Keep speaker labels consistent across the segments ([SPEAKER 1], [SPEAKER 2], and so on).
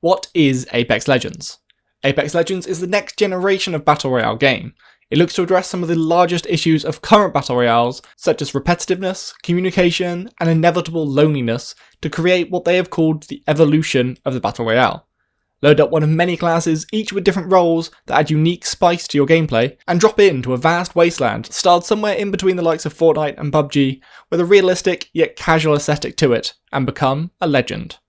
[SPEAKER 1] What is Apex Legends? Apex Legends is the next generation of Battle Royale game. It looks to address some of the largest issues of current Battle Royales, such as repetitiveness, communication, and inevitable loneliness, to create what they have called the evolution of the Battle Royale. Load up one of many classes, each with different roles that add unique spice to your gameplay, and drop into a vast wasteland styled somewhere in between the likes of Fortnite and PUBG, with a realistic yet casual aesthetic to it, and become a legend.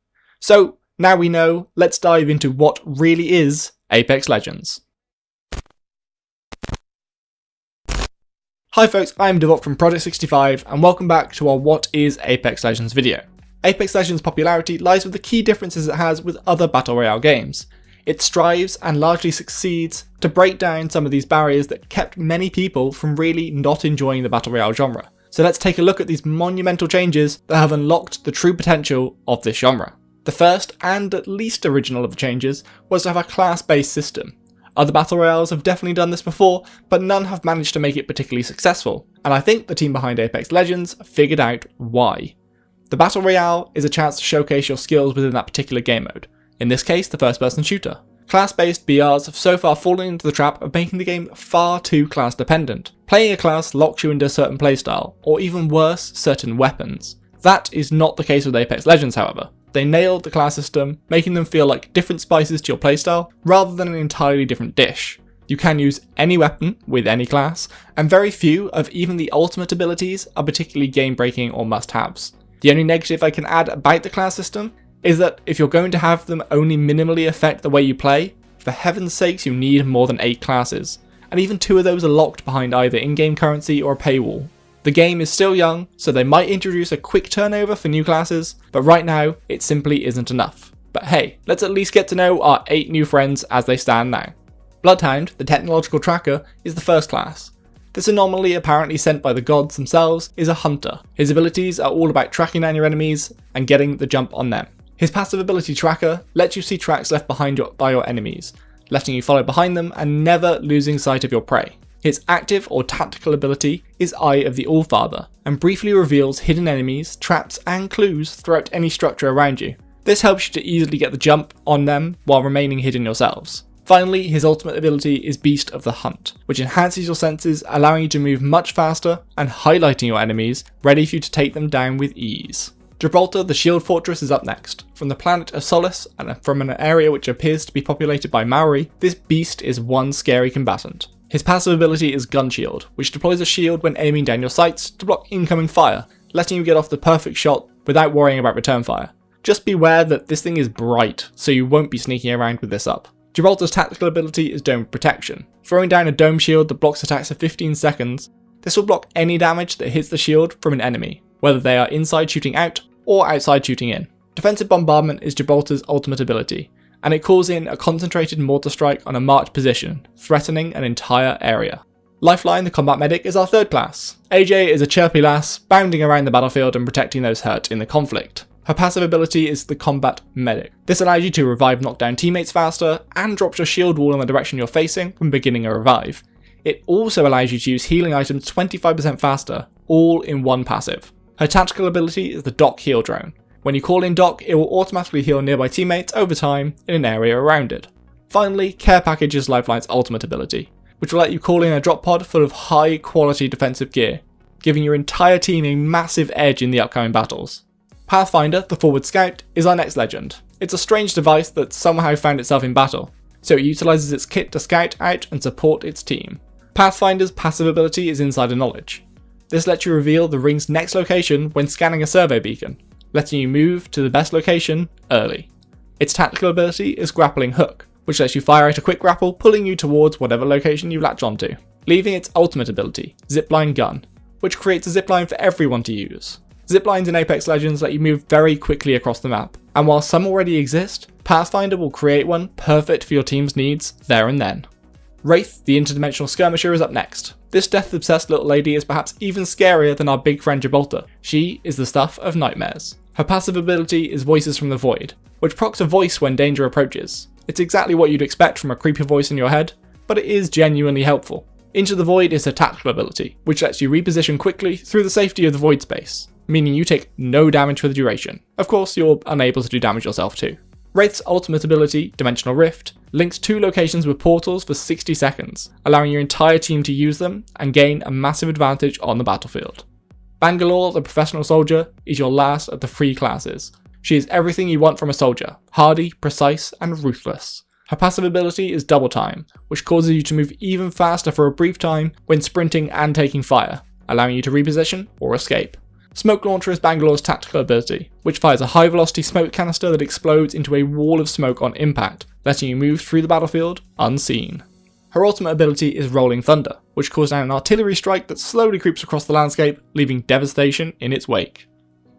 [SPEAKER 1] So, now we know, let's dive into what really is Apex Legends. Hi folks, I am Divok from Project 65 and welcome back to our What is Apex Legends video. Apex Legends' popularity lies with the key differences it has with other Battle Royale games. It strives and largely succeeds to break down some of these barriers that kept many people from really not enjoying the Battle Royale genre. So let's take a look at these monumental changes that have unlocked the true potential of this genre. The first and at least original of the changes was to have a class-based system. Other Battle Royales have definitely done this before, but none have managed to make it particularly successful, and I think the team behind Apex Legends figured out why. The Battle Royale is a chance to showcase your skills within that particular game mode, in this case the first-person shooter. Class-based BRs have so far fallen into the trap of making the game far too class-dependent. Playing a class locks you into a certain playstyle, or even worse, certain weapons. That is not the case with Apex Legends, however. They nailed the class system, making them feel like different spices to your playstyle, rather than an entirely different dish. You can use any weapon with any class, and very few of even the ultimate abilities are particularly game-breaking or must-haves. The only negative I can add about the class system is that if you're going to have them only minimally affect the way you play, for heaven's sakes you need more than 8 classes, and even 2 of those are locked behind either in-game currency or a paywall. The game is still young, so they might introduce a quick turnover for new classes, but right now, it simply isn't enough. But hey, let's at least get to know our 8 new friends as they stand now. Bloodhound, the technological tracker, is the first class. This anomaly, apparently sent by the gods themselves, is a hunter. His abilities are all about tracking down your enemies and getting the jump on them. His passive ability tracker lets you see tracks left behind by your enemies, letting you follow behind them and never losing sight of your prey. His active or tactical ability is Eye of the Allfather, and briefly reveals hidden enemies, traps and clues throughout any structure around you. This helps you to easily get the jump on them while remaining hidden yourselves. Finally, his ultimate ability is Beast of the Hunt, which enhances your senses, allowing you to move much faster and highlighting your enemies, ready for you to take them down with ease. Gibraltar, the Shield Fortress, is up next. From the planet of Solace, and from an area which appears to be populated by Maori, this beast is one scary combatant. His passive ability is Gun Shield, which deploys a shield when aiming down your sights to block incoming fire, letting you get off the perfect shot without worrying about return fire. Just beware that this thing is bright, so you won't be sneaking around with this up. Gibraltar's tactical ability is Dome Protection. Throwing down a dome shield that blocks attacks for 15 seconds, this will block any damage that hits the shield from an enemy, whether they are inside shooting out or outside shooting in. Defensive Bombardment is Gibraltar's ultimate ability, and it calls in a concentrated mortar strike on a marked position, threatening an entire area. Lifeline, the combat medic, is our third class. AJ is a chirpy lass, bounding around the battlefield and protecting those hurt in the conflict. Her passive ability is the combat medic. This allows you to revive knockdown teammates faster, and drops your shield wall in the direction you're facing when beginning a revive. It also allows you to use healing items 25% faster, all in one passive. Her tactical ability is the Doc Heal Drone. When you call in Doc, it will automatically heal nearby teammates over time in an area around it. Finally, Care Package is Lifeline's ultimate ability, which will let you call in a drop pod full of high quality defensive gear, giving your entire team a massive edge in the upcoming battles. Pathfinder, the Forward Scout, is our next legend. It's a strange device that somehow found itself in battle, so it utilises its kit to scout out and support its team. Pathfinder's passive ability is Insider Knowledge. This lets you reveal the ring's next location when scanning a survey beacon, letting you move to the best location early. Its tactical ability is Grappling Hook, which lets you fire out a quick grapple, pulling you towards whatever location you latch onto, leaving its ultimate ability, Zipline Gun, which creates a zipline for everyone to use. Ziplines in Apex Legends let you move very quickly across the map, and while some already exist, Pathfinder will create one perfect for your team's needs there and then. Wraith, the interdimensional skirmisher, is up next. This death-obsessed little lady is perhaps even scarier than our big friend Gibraltar. She is the stuff of nightmares. Her passive ability is Voices from the Void, which procs a voice when danger approaches. It's exactly what you'd expect from a creepy voice in your head, but it is genuinely helpful. Into the Void is her tactical ability, which lets you reposition quickly through the safety of the void space, meaning you take no damage for the duration. Of course, you're unable to do damage yourself too. Wraith's ultimate ability, Dimensional Rift, links 2 locations with portals for 60 seconds, allowing your entire team to use them and gain a massive advantage on the battlefield. Bangalore, the professional soldier, is your last of the 3 classes. She is everything you want from a soldier, hardy, precise, and ruthless. Her passive ability is Double Time, which causes you to move even faster for a brief time when sprinting and taking fire, allowing you to reposition or escape. Smoke Launcher is Bangalore's tactical ability, which fires a high velocity smoke canister that explodes into a wall of smoke on impact, letting you move through the battlefield unseen. Her ultimate ability is Rolling Thunder, which calls down an artillery strike that slowly creeps across the landscape, leaving devastation in its wake.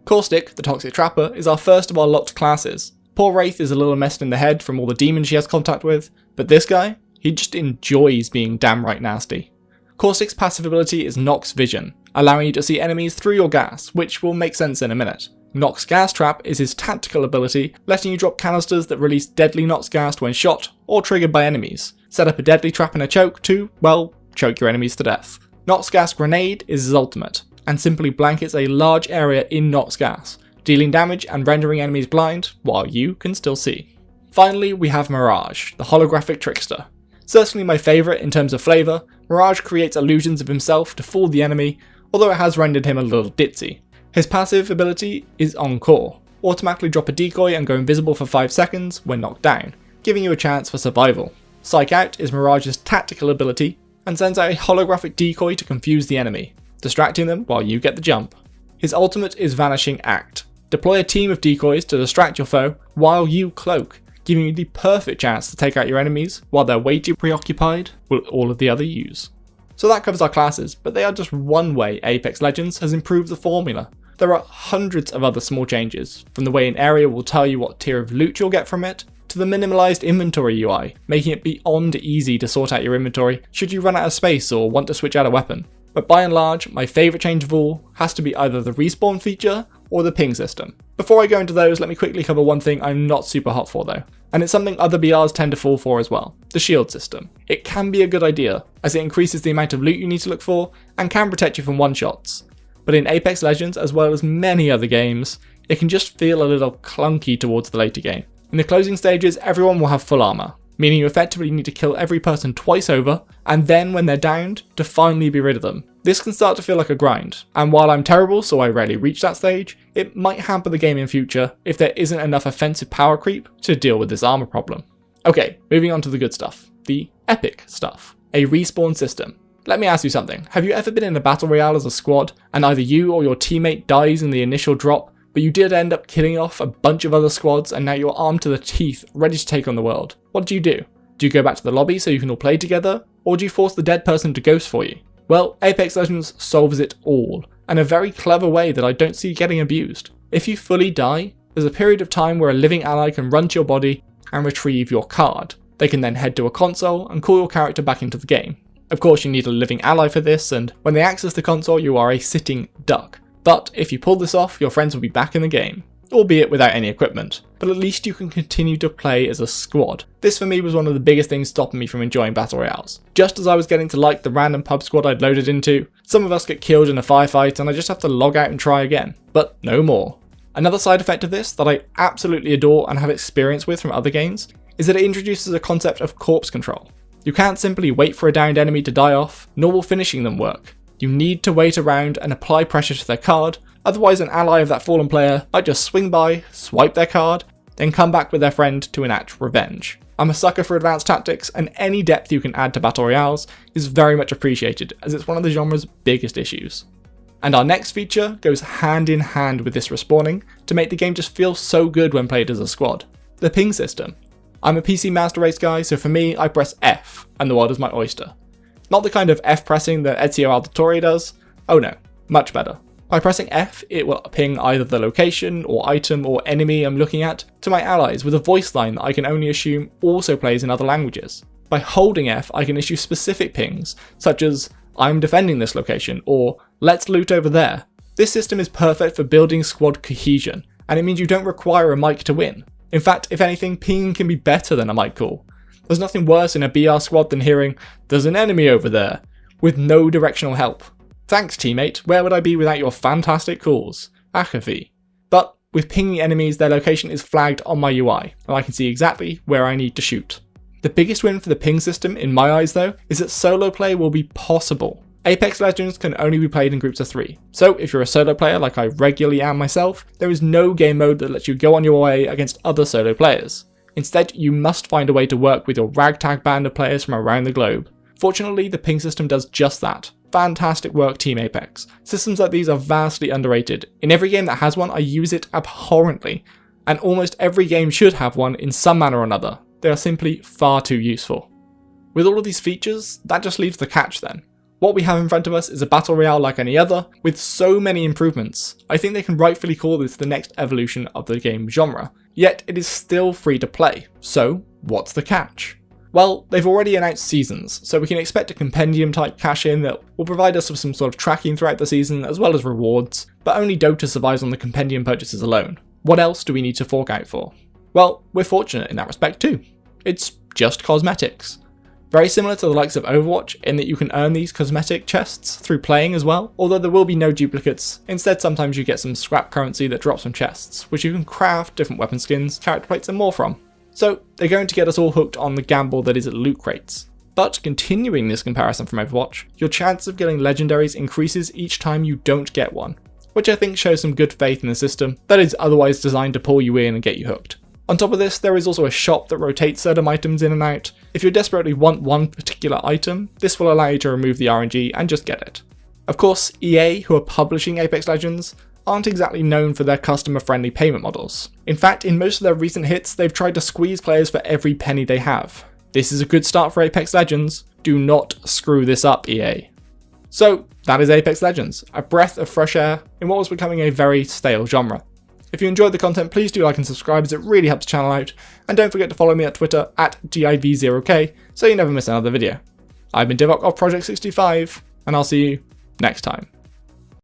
[SPEAKER 1] Caustic, the Toxic Trapper, is our first of our locked classes. Poor Wraith is a little messed in the head from all the demons she has contact with, but this guy, he just enjoys being damn right nasty. Caustic's passive ability is Nox Vision, allowing you to see enemies through your gas, which will make sense in a minute. Nox Gas Trap is his tactical ability, letting you drop canisters that release deadly Nox gas when shot or triggered by enemies. Set up a deadly trap and a choke to, well, choke your enemies to death. Nox Gas Grenade is his ultimate, and simply blankets a large area in Nox gas, dealing damage and rendering enemies blind while you can still see. Finally, we have Mirage, the holographic trickster. Certainly my favourite in terms of flavour, Mirage creates illusions of himself to fool the enemy, although it has rendered him a little ditzy. His passive ability is Encore, automatically drop a decoy and go invisible for 5 seconds when knocked down, giving you a chance for survival. Psych Out is Mirage's tactical ability and sends out a holographic decoy to confuse the enemy, distracting them while you get the jump. His ultimate is Vanishing Act. Deploy a team of decoys to distract your foe while you cloak, giving you the perfect chance to take out your enemies while they're way too preoccupied with all of the other use. So that covers our classes, but they are just one way Apex Legends has improved the formula. There are hundreds of other small changes, from the way an area will tell you what tier of loot you'll get from it, to the minimalised inventory UI, making it beyond easy to sort out your inventory should you run out of space or want to switch out a weapon. But by and large, my favourite change of all has to be either the respawn feature or the ping system. Before I go into those, let me quickly cover one thing I'm not super hot for though, and it's something other BRs tend to fall for as well, the shield system. It can be a good idea, as it increases the amount of loot you need to look for, and can protect you from one-shots. But in Apex Legends, as well as many other games, it can just feel a little clunky towards the later game. In the closing stages, everyone will have full armour, meaning you effectively need to kill every person twice over, and then when they're downed, to finally be rid of them. This can start to feel like a grind, and while I'm terrible so I rarely reach that stage, it might hamper the game in future if there isn't enough offensive power creep to deal with this armour problem. Okay, moving on to the good stuff. The epic stuff. A respawn system. Let me ask you something. Have you ever been in a battle royale as a squad, and either you or your teammate dies in the initial drop, but you did end up killing off a bunch of other squads and now you're armed to the teeth, ready to take on the world? What do? Do you go back to the lobby so you can all play together, or do you force the dead person to ghost for you? Well, Apex Legends solves it all, in a very clever way that I don't see getting abused. If you fully die, there's a period of time where a living ally can run to your body and retrieve your card. They can then head to a console and call your character back into the game. Of course, you need a living ally for this, and when they access the console, you are a sitting duck. But if you pull this off, your friends will be back in the game, albeit without any equipment, but at least you can continue to play as a squad. This for me was one of the biggest things stopping me from enjoying battle royales. Just as I was getting to like the random pub squad I'd loaded into, some of us get killed in a firefight and I just have to log out and try again, but no more. Another side effect of this that I absolutely adore and have experience with from other games is that it introduces a concept of corpse control. You can't simply wait for a downed enemy to die off, nor will finishing them work. You need to wait around and apply pressure to their card, otherwise an ally of that fallen player might just swing by, swipe their card, then come back with their friend to enact revenge. I'm a sucker for advanced tactics, and any depth you can add to battle royales is very much appreciated, as it's one of the genre's biggest issues. And our next feature goes hand in hand with this respawning to make the game just feel so good when played as a squad. The ping system. I'm a PC master race guy, so for me, I press F, and the world is my oyster. Not the kind of F pressing that Ezio Auditore does. Oh no, much better. By pressing F, it will ping either the location or item or enemy I'm looking at to my allies with a voice line that I can only assume also plays in other languages. By holding F, I can issue specific pings, such as, I'm defending this location, or let's loot over there. This system is perfect for building squad cohesion, and it means you don't require a mic to win. In fact, if anything, pinging can be better than a mic call. There's nothing worse in a BR squad than hearing, there's an enemy over there, with no directional help. Thanks teammate, where would I be without your fantastic calls? Akavi. But With pinging enemies, their location is flagged on my UI, and I can see exactly where I need to shoot. The biggest win for the ping system, in my eyes though, is that solo play will be possible. Apex Legends can only be played in groups of 3, so if you're a solo player like I regularly am myself, there is no game mode that lets you go on your way against other solo players. Instead, you must find a way to work with your ragtag band of players from around the globe. Fortunately, the ping system does just that. Fantastic work, Team Apex. Systems like these are vastly underrated. In every game that has one, I use it abhorrently, and almost every game should have one in some manner or another. They are simply far too useful. With all of these features, that just leaves the catch then. What we have in front of us is a battle royale like any other, with so many improvements. I think they can rightfully call this the next evolution of the game genre, yet it is still free to play. So, what's the catch? Well, they've already announced seasons, so we can expect a compendium type cash-in that will provide us with some sort of tracking throughout the season as well as rewards, but only Dota survives on the compendium purchases alone. What else do we need to fork out for? Well, we're fortunate in that respect too. It's just cosmetics. Very similar to the likes of Overwatch in that you can earn these cosmetic chests through playing as well, although there will be no duplicates. Instead, sometimes you get some scrap currency that drops from chests, which you can craft different weapon skins, character plates and more from. So they're going to get us all hooked on the gamble that is loot crates. But continuing this comparison from Overwatch, your chance of getting legendaries increases each time you don't get one, which I think shows some good faith in the system that is otherwise designed to pull you in and get you hooked. On top of this, there is also a shop that rotates certain items in and out. If you desperately want one particular item, this will allow you to remove the RNG and just get it. Of course, EA, who are publishing Apex Legends, aren't exactly known for their customer-friendly payment models. In fact, in most of their recent hits, they've tried to squeeze players for every penny they have. This is a good start for Apex Legends. Do not screw this up, EA. So, that is Apex Legends, a breath of fresh air in what was becoming a very stale genre. If you enjoyed the content, please do like and subscribe as it really helps the channel out, and don't forget to follow me at Twitter at div0k so you never miss another video. I've been Divok of Project 65, and I'll see you next time.